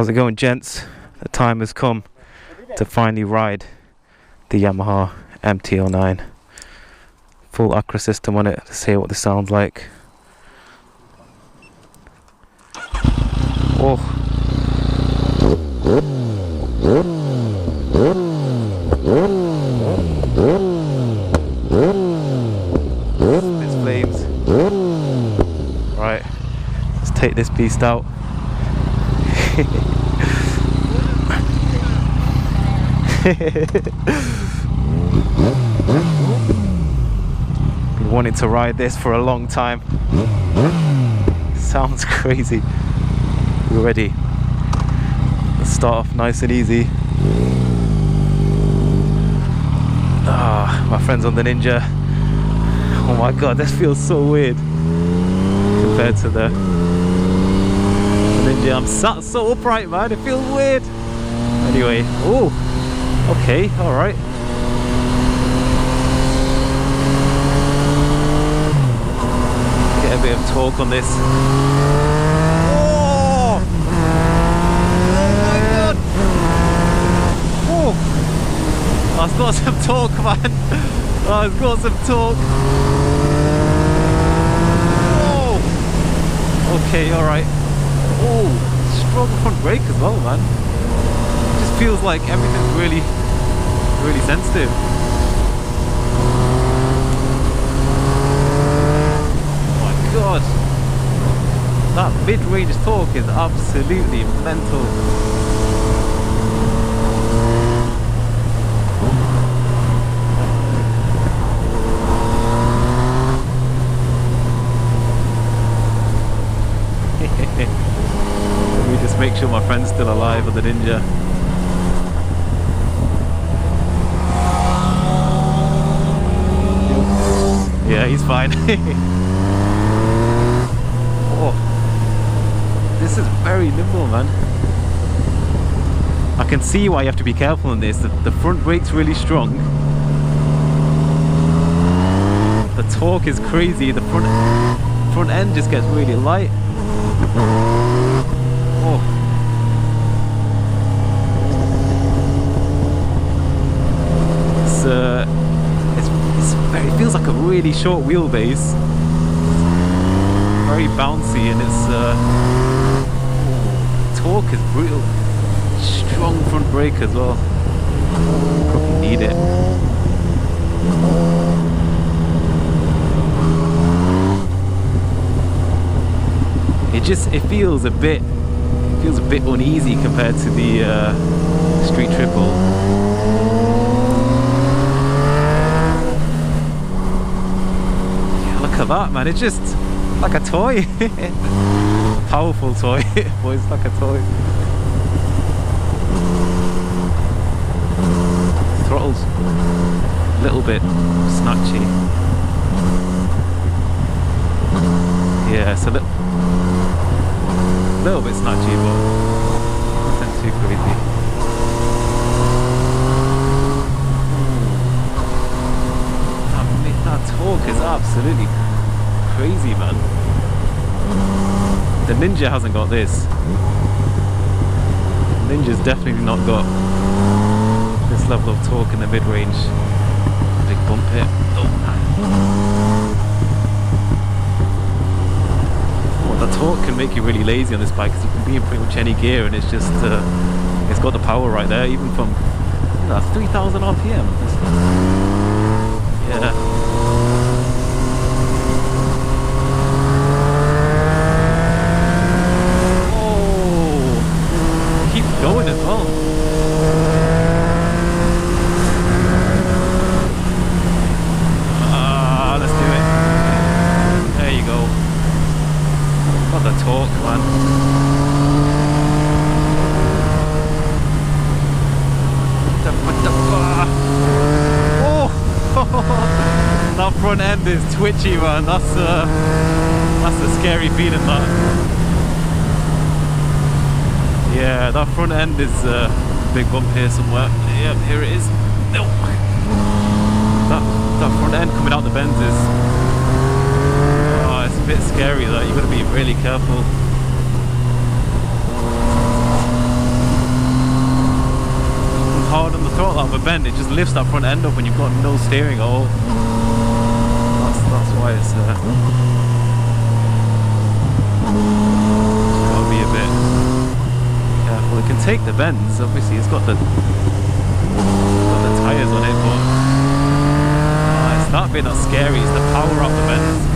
How's it going, gents? The time has come to finally ride the Yamaha MT09. Full Acra system on it to see what this sounds like. Oh. Spits flames. Right, let's take this beast out. Been wanting to ride this for a long time. Sounds crazy. We're ready. Let's start off nice and easy. Ah, my friends on the Ninja. Oh my god, this feels so weird compared to the Ninja. I'm sat so upright, man. It feels weird. Anyway, oh, okay, all right. Get a bit of torque on this. Oh, oh my god! Oh, it's got some torque, man. Oh, it's got some torque. Oh, okay, all right. Oh, strong front brake as well, man. It just feels like everything's really sensitive. Oh my god. That mid-range torque is absolutely mental. Let me just make sure my friend's still alive with the Ninja. Yeah, he's fine. Oh, this is very nimble, man. I can see why you have to be careful on this. The front brake's really strong. The torque is crazy. The front end just gets really light. Oh. It feels like a really short wheelbase. Very bouncy, and its torque is brutal. Strong front brake as well. Probably need it. It feels a bit uneasy compared to the Street Triple. Yeah, look at that, man! It's just like a toy. Powerful toy, boys, like a toy. Throttle's a little bit snatchy. Yeah, it's a little bit snatchy, but nothing too crazy. That torque is absolutely crazy, man. The Ninja hasn't got this. The Ninja's definitely not got this level of torque in the mid-range. Big bump hit. Oh. The torque can make you really lazy on this bike because you can be in pretty much any gear, and it's just it's got the power right there, even from 3,000 RPM. Yeah. Oh, keep going as well. Let's do it. There you go. Got the torque, man. Oh, that front end is twitchy, man. That's a scary feeling, that. Yeah, that front end is a big bump here somewhere. Yep, here it is. No. That front end coming out the bends is. It's a bit scary, though. You've got to be really careful. hard on the throttle out of a bend, it just lifts that front end up and you've got no steering at all. That's why it's gotta be a bit careful. It can take the bends, obviously it's got the tyres on it, but it's not being that scary, it's the power of the bends.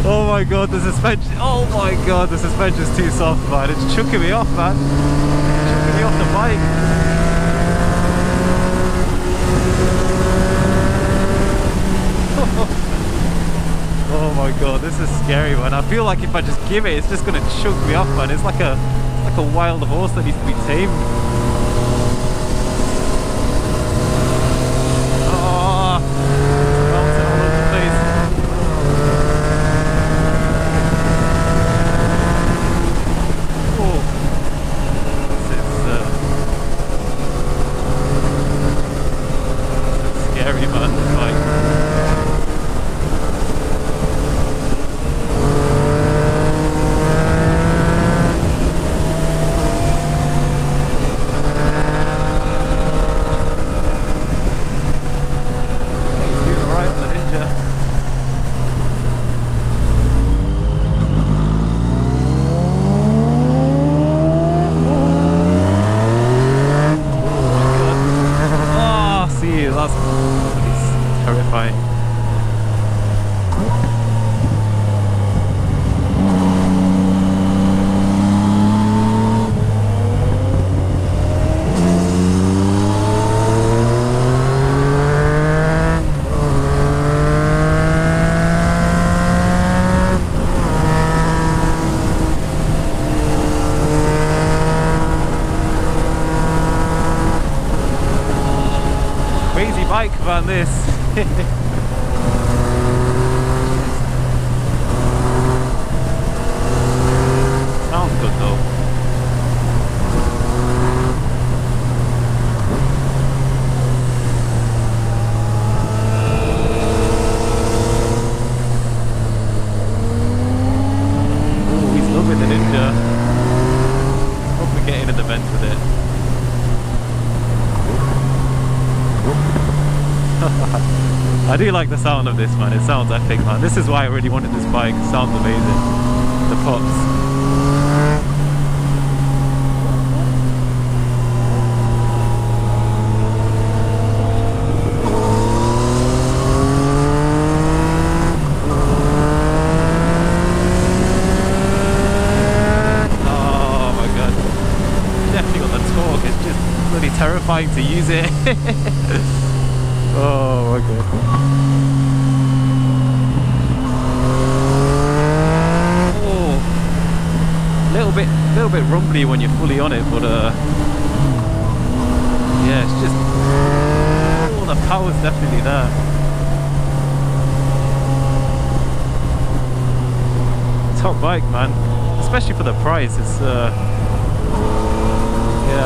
Oh my god, the suspension! Oh my god, the suspension's too soft, man. It's chucking me off, man. It's chucking me off the bike. Oh my god, this is scary, man. I feel like if I just give it, it's just gonna chuck me off, man. It's like a wild horse that needs to be tamed. On this. Sounds good though. Oh, he's loving the Ninja. He's probably getting in the vent with it. I do like the sound of this, man. It sounds epic, man. This is why I really wanted this bike. It sounds amazing. The pops. Oh my god. Definitely got the torque. It's just bloody terrifying to use it. Oh my god. Oh, little bit rumbly when you're fully on it, but yeah, it's just, oh, the power's definitely there. Top bike, man, especially for the price. It's yeah,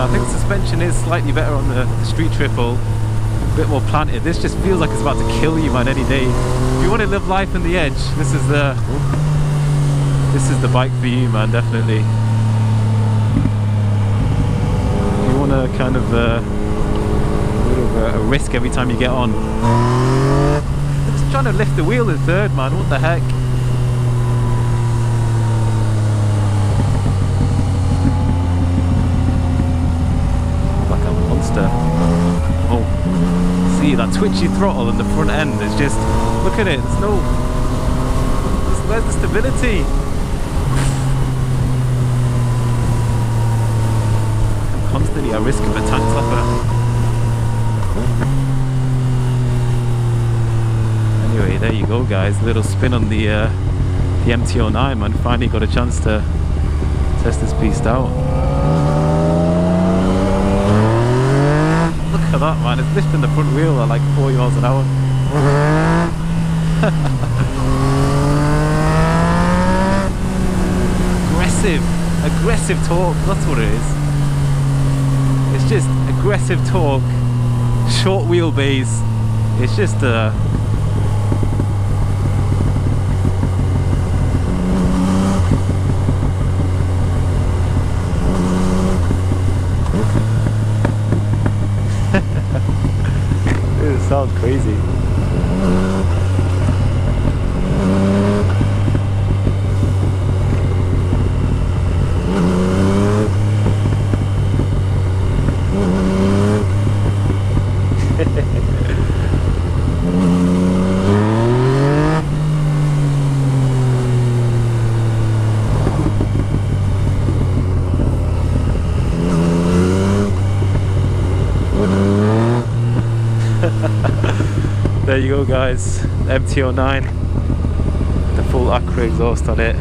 I think the suspension is slightly better on the street triple. Bit more planted. This just feels like it's about to kill you, man, any day. If you want to live life on the edge, this is the bike for you, man, definitely. You want to kind of a risk every time you get on. I'm just trying to lift the wheel in third, man. What the heck? Like a monster. Oh. See that twitchy throttle and the front end is just, look at it, where's the stability? I'm constantly at risk of a tank topper. Anyway, there you go, guys, little spin on the MT09, man. Finally got a chance to test this beast out. Look at that, man, it's lifting the front wheel at like 40 miles an hour. aggressive torque, that's what it is. It's just aggressive torque, short wheelbase. It's just sounds crazy. There you go guys, MT09, the full Acra exhaust on it.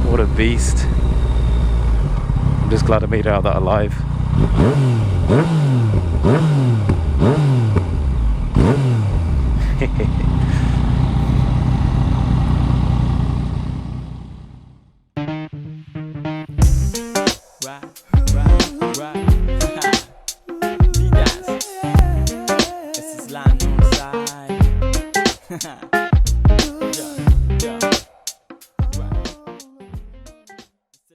What a beast. I'm just glad I made it out that alive.